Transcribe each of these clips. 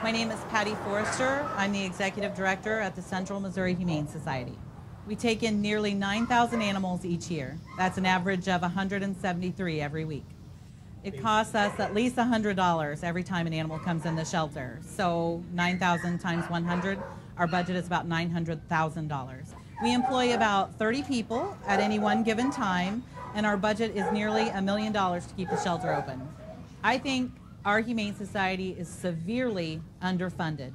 My name is Patty Forrester. I'm the Executive Director at the Central Missouri Humane Society. We take in nearly 9,000 animals each year. That's an average of 173 every week. It costs us at least $100 every time an animal comes in the shelter. So 9,000 times 100, our budget is about $900,000. We employ about 30 people at any one given time, and our budget is nearly $1 million to keep the shelter open. I think our Humane Society is severely underfunded.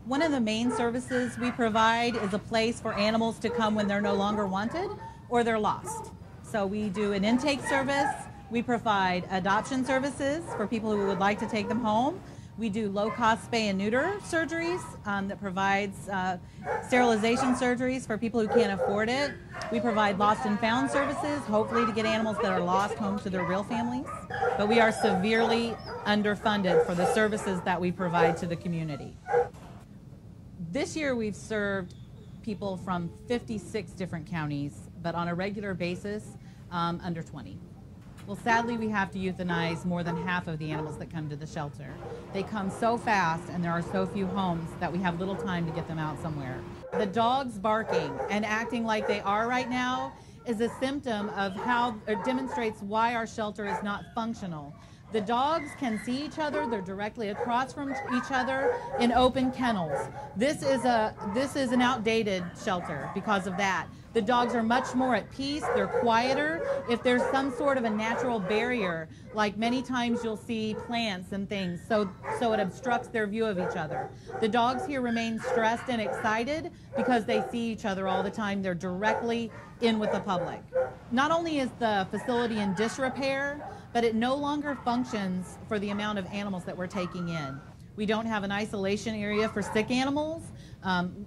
One of the main services we provide is a place for animals to come when they're no longer wanted or they're lost. So we do an intake service. We provide adoption services for people who would like to take them home. We do low-cost spay and neuter surgeries that provides sterilization surgeries for people who can't afford it. We provide lost and found services, hopefully to get animals that are lost home to their real families. But we are severely underfunded for the services that we provide to the community. This year we've served people from 56 different counties, but on a regular basis, under 20. Well, sadly, we have to euthanize more than half of the animals that come to the shelter. They come so fast and there are so few homes that we have little time to get them out somewhere. The dogs barking and acting like they are right now is a symptom of how it demonstrates why our shelter is not functional. The dogs can see each other. They're directly across from each other in open kennels. This is an outdated shelter because of that. The dogs are much more at peace. They're quieter. If there's some sort of a natural barrier, like many times you'll see plants and things, so it obstructs their view of each other. The dogs here remain stressed and excited because they see each other all the time. They're directly in with the public. Not only is the facility in disrepair, but it no longer functions for the amount of animals that we're taking in. We don't have an isolation area for sick animals.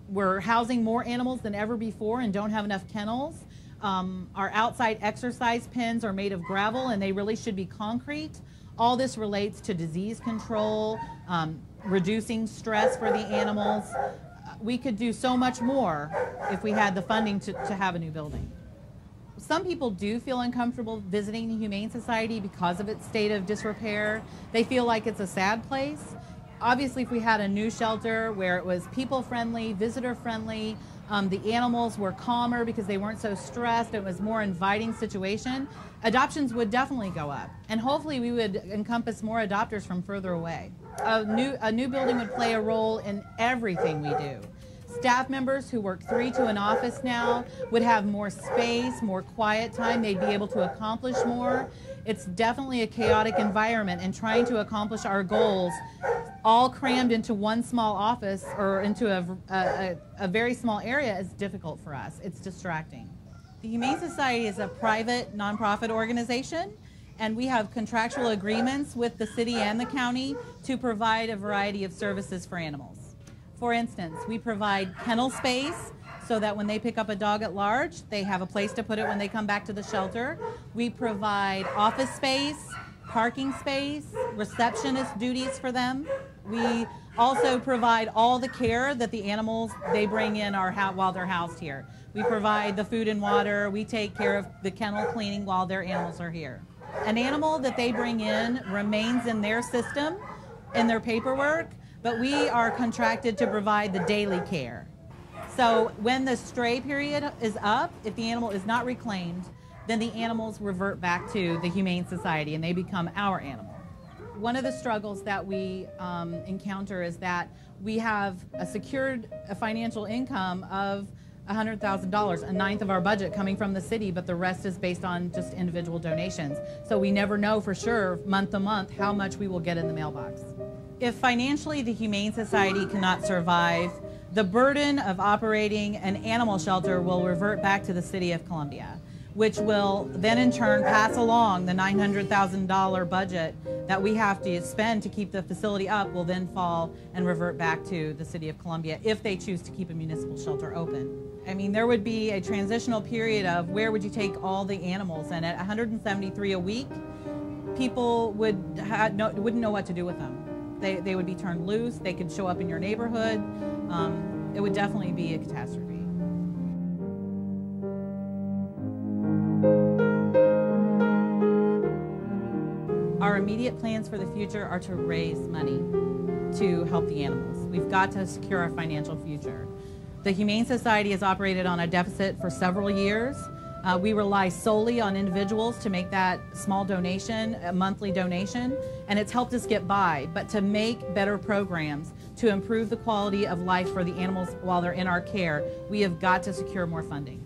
We're housing more animals than ever before and don't have enough kennels. Our outside exercise pens are made of gravel and they really should be concrete. All this relates to disease control, reducing stress for the animals. We could do so much more if we had the funding to have a new building. Some people do feel uncomfortable visiting the Humane Society because of its state of disrepair. They feel like it's a sad place. Obviously, if we had a new shelter where it was people-friendly, visitor-friendly, the animals were calmer because they weren't so stressed, it was a more inviting situation, adoptions would definitely go up. And hopefully we would encompass more adopters from further away. A new building would play a role in everything we do. Staff members who work 3 to an office now would have more space, more quiet time. They'd be able to accomplish more. It's definitely a chaotic environment, and trying to accomplish our goals all crammed into one small office or into a very small area is difficult for us. It's distracting. The Humane Society is a private nonprofit organization, and we have contractual agreements with the city and the county to provide a variety of services for animals. For instance, we provide kennel space so that when they pick up a dog at large, they have a place to put it when they come back to the shelter. We provide office space, parking space, receptionist duties for them. We also provide all the care that the animals they bring in while they're housed here. We provide the food and water. We take care of the kennel cleaning while their animals are here. An animal that they bring in remains in their system, in their paperwork, but we are contracted to provide the daily care. So when the stray period is up, if the animal is not reclaimed, then the animals revert back to the Humane Society and they become our animal. One of the struggles that we encounter is that we have a secured financial income of $100,000, a ninth of our budget coming from the city, but the rest is based on just individual donations. So we never know for sure, month to month, how much we will get in the mailbox. If financially the Humane Society cannot survive, the burden of operating an animal shelter will revert back to the City of Columbia, which will then in turn pass along the $900,000 budget that we have to spend to keep the facility up will then fall and revert back to the City of Columbia if they choose to keep a municipal shelter open. I mean, there would be a transitional period of where would you take all the animals, and at 173 a week, people wouldn't know what to do with them. They would be turned loose, they could show up in your neighborhood. It would definitely be a catastrophe. Our immediate plans for the future are to raise money. to help the animals. We've got to secure our financial future. The Humane Society has operated on a deficit for several years. We rely solely on individuals to make that small donation, a monthly donation, and it's helped us get by. But to make better programs, to improve the quality of life for the animals while they're in our care, we have got to secure more funding.